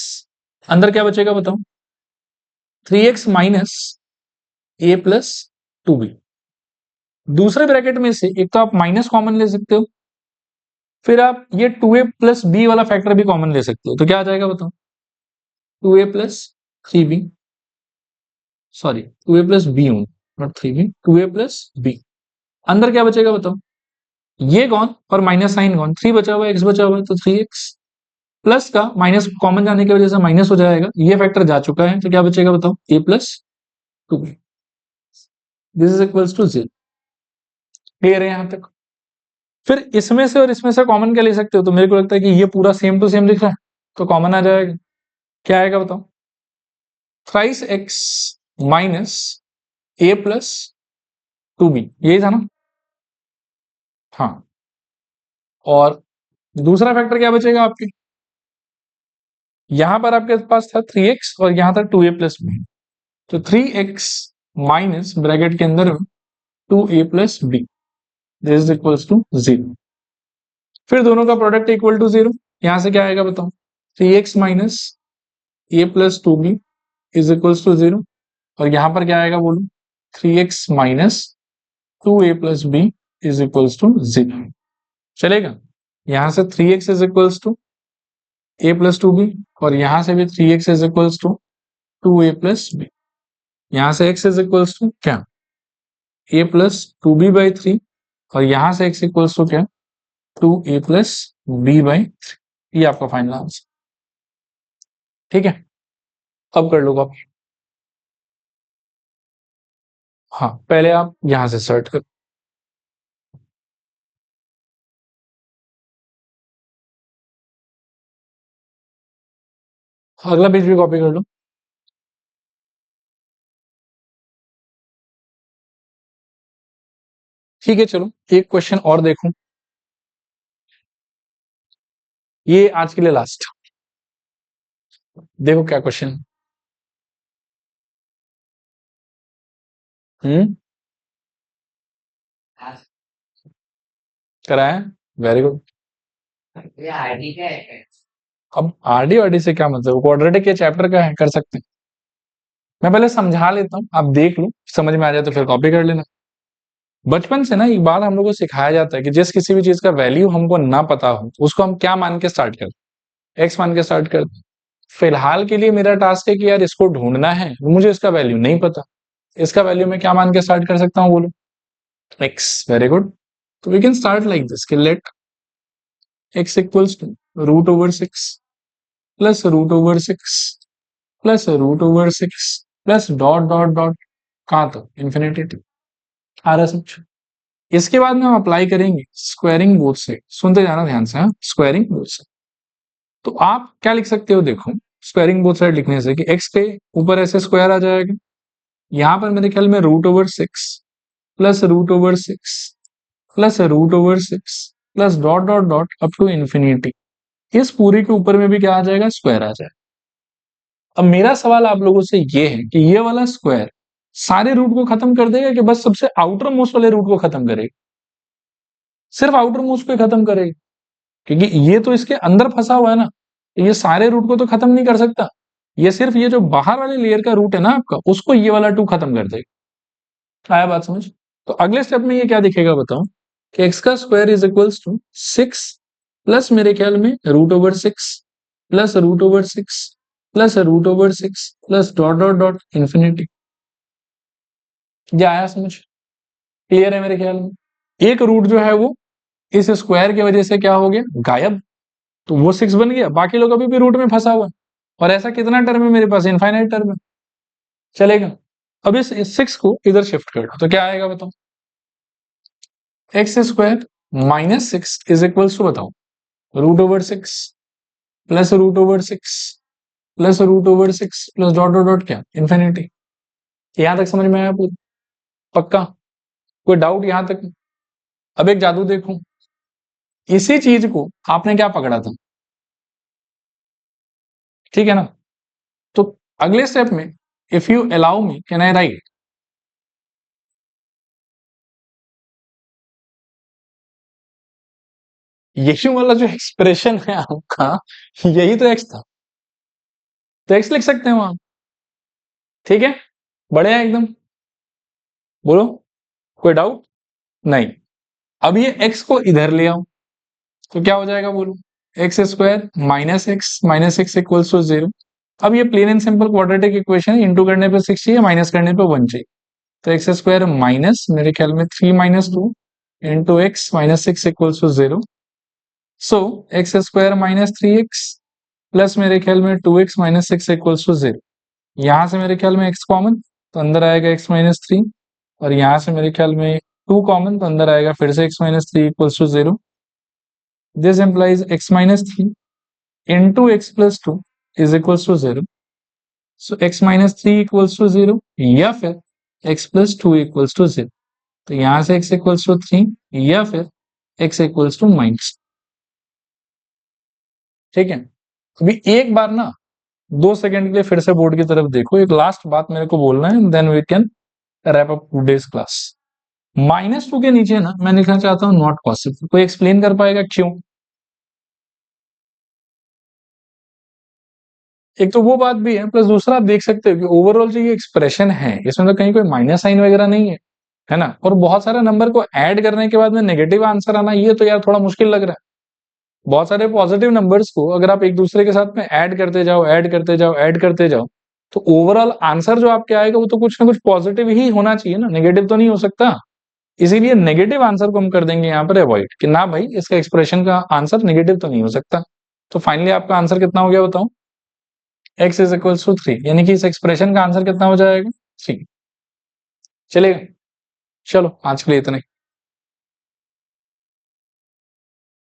अंदर क्या बचेगा बताओ 3x minus a plus 2b। दूसरे ब्रैकेट में से एक तो आप माइनस कॉमन ले सकते हो, फिर आप ये 2a प्लस b वाला फैक्टर भी कॉमन ले सकते हो, तो क्या आ जाएगा बताओ 2a plus 3b, sorry 2a plus b not 3b, 2a plus b। अंदर क्या बचेगा बताओ, ये गॉन और माइनस साइन गॉन, 3 बचा हुआ है, x बचा हुआ है, तो 3x प्लस का माइनस कॉमन जाने की वजह से माइनस हो जाएगा, ये फैक्टर जा चुका है, तो क्या बचेगा बताओ a plus 2b, this is equals to 0। Clear है यहां तक? फिर इसमें से और इसमें से कॉमन क्या ले सकते हो, तो मेरे को लगता है कि ये पूरा सेम टू सेम दिख रहा है, तो कॉमन आ जाएगा। क्या आएगा बताओ thrice x minus a plus 2b, यही था ना? हाँ, और दूसरा फैक्टर क्या बचेगा आपके, यहां पर आपके पास था 3x और यहां था 2a प्लस b, तो 3x माइनस ब्रैकेट के अंदर 2a plus b this is equals to 0। फिर दोनों का प्रोडक्ट इक्वल टू 0, यहां से क्या आएगा बताओ 3x minus a plus 2b is equals to 0, और यहां पर क्या आएगा बोलो 3x minus 2a plus b is equals to 0। चलेगा? यहां से 3x is equals to a plus 2b, और यहां से भी 3x is equals to 2a plus b, यहां से x इज इक्वल्स टू क्या a प्लस 2b बाई 3, और यहां से x इक्वल्स टू क्या 2a प्लस b बाई 3। ये आपका फाइनल आंसर। ठीक है, अब कर लो आप। हाँ, पहले आप यहां से स्टार्ट कर। अगला पेज भी कॉपी कर लो। ठीक है, चलो एक क्वेश्चन और देखूं, ये आज के लिए लास्ट। देखो क्या क्वेश्चन। कराया, वेरी गुड। अब आरडी वारडी से क्या मतलब, क्वाड्रेटिक के चैप्टर का है, कर सकते हैं। मैं पहले समझा लेता हूँ, आप देख लो, समझ में आ जाए तो फिर कॉपी कर लेना। बचपन से ना एक बात हम लोग को सिखाया जाता है कि जिस किसी भी चीज का वैल्यू हमको ना पता हो उसको हम क्या मान के स्टार्ट करते हैं, एक्स मान के स्टार्ट करते हैं। फिलहाल के लिए मेरा टास्क है कि यार इसको ढूंढना है, मुझे इसका वैल्यू नहीं पता, इसका वैल्यू मैं क्या मान के स्टार्ट कर सकता हूँ बोलो, एक्स। Very good. तो we can start like this कि let x equals to root over six plus root over six plus root over six plus dot dot dot कहां तक इंफिनिटी तक आ रहा समझ। इसके बाद में हम अप्लाई करेंगे स्क्वायरिंग बोथ साइड, सुनते जाना ध्यान से, हाँ, स्क्वायरिंग बोथ साइड। तो आप क्या लिख सकते हो, देखो स्क्वायरिंग बोथ साइड लिखने से कि एक्स के ऊपर ऐसे स्क्वायर आ जाएगा, यहां पर मेरे ख्याल में root over six plus root over six plus root over six plus dot dot dot up to infinity, इस पूरे के ऊपर में भी क्या आ जाएगा, स्क्वायर आ जाएगा। अब मेरा सवाल आप लोगों से ये है कि ये वाला स्क्वायर सारे रूट को खत्म कर देगा कि बस सबसे आउटर मोस्ट वाले रूट को खत्म करेगा, सिर्फ आउटर मोस्ट को खत्म करेगा, क्योंकि ये तो इसके अंदर फंसा हुआ है ना, ये सारे रूट को तो खत्म नहीं कर सकता, ये सिर्फ ये जो बाहर वाले लेयर का रूट है ना आपका, उसको ये वाला टू खत्म कर देगा। आया बात समझ। तो अगले स्टेप में ये क्या दिखेगा बताओ कि एक्स का square is equals to six plus मेरे ख्याल में root over six plus root over six plus root over six plus dot dot dot infinity. ये आया समझ, क्लियर है मेरे ख्याल में। एक रूट जो है वो इस स्क्वायर की वजह से क्या हो गया, गायब, तो वो सिक्स बन गया, बाकी लोग अभी भी रूट में फंसा हुआ है। और ऐसा कितना टर्म है मेरे पास, इनफाइनाइट टर्म है, चलेगा। अब इस सिक्स को इधर शिफ्ट कर दो तो क्या आएगा बताओ, x square minus six is equals to बताओ root over six plus root over six plus root over six plus dot dot dot क्या, इन्फिनिटी। यहां तक समझ में आया पूरा, पक्का, कोई डाउट यहां तक। अब एक जादू देखो, इसी चीज को आपने क्या पकड़ा था, ठीक है ना। तो अगले स्टेप में if you allow me can I right, यही वाला जो एक्सप्रेशन है आपका, यही तो एक्स था, तो एक्स लिख सकते हैं वहां, ठीक है, बढ़िया एकदम। बोलो कोई डाउट नहीं। अब ये एक्स को इधर ले आओ तो क्या हो जाएगा बोलो, x square minus x equals to zero. अब ये plain and simple quadratic equation, into करने पे 6 चाहिए, माइनस करने पे 1 चाहिए, तो एक्स स्क्वायर माइनस मेरे ख्याल में 3 minus 2 into x minus 6 equals to zero. So x square minus 3x plus मेरे ख्याल में 2x minus 6 equals to zero. यहां से मेरे ख्याल में x कॉमन तो अंदर आएगा x माइनस 3, और यहां से मेरे ख्याल में 2 कॉमन तो अंदर आएगा फिर से x minus 3 equals to zero. This implies x minus 3 into x plus 2 is equals to zero. So x minus 3 equals to zero या फिर x plus 2 equals to zero. तो यहां से x इक्वल्स टू 3 या फिर x इक्वल्स टू माइनस, ठीक है। अभी एक बार ना 2 सेकंड के लिए फिर से बोर्ड की तरफ देखो, एक लास्ट बात मेरे को बोलना है, then we can wrap up today's class. -2 के नीचे ना मैं लिखना चाहता हूँ नॉट पॉसिबल, कोई एक्सप्लेन कर पाएगा क्यों। एक तो वो बात भी है, प्लस दूसरा आप देख सकते हो कि ओवरऑल जो ये एक्सप्रेशन है इसमें तो कहीं कोई माइनस साइन वगैरह नहीं है ना। और बहुत सारे नंबर को ऐड करने के बाद में नेगेटिव आंसर आना, ये तो यार थोड़ा मुश्किल लग रहा है। बहुत सारे पॉजिटिव नंबर्स को अगर आप एक दूसरे के साथ में ऐड करते जाओ ऐड करते जाओ ऐड करते जाओ, तो ओवरऑल आंसर जो आपके आएगा वो तो कुछ ना कुछ पॉजिटिव ही होना चाहिए ना, नेगेटिव तो नहीं हो सकता। इसीलिए नेगेटिव आंसर को हम कर देंगे यहाँ पर अवॉइड, कि ना भाई इसका एक्सप्रेशन का आंसर नेगेटिव तो नहीं हो सकता। तो फाइनली आपका आंसर कितना हो गया बताओ, x इज इक्वल टू 3, यानी कि इस एक्सप्रेशन का आंसर कितना हो जाएगा 3। चलेगा, चलो आज के लिए इतना ही।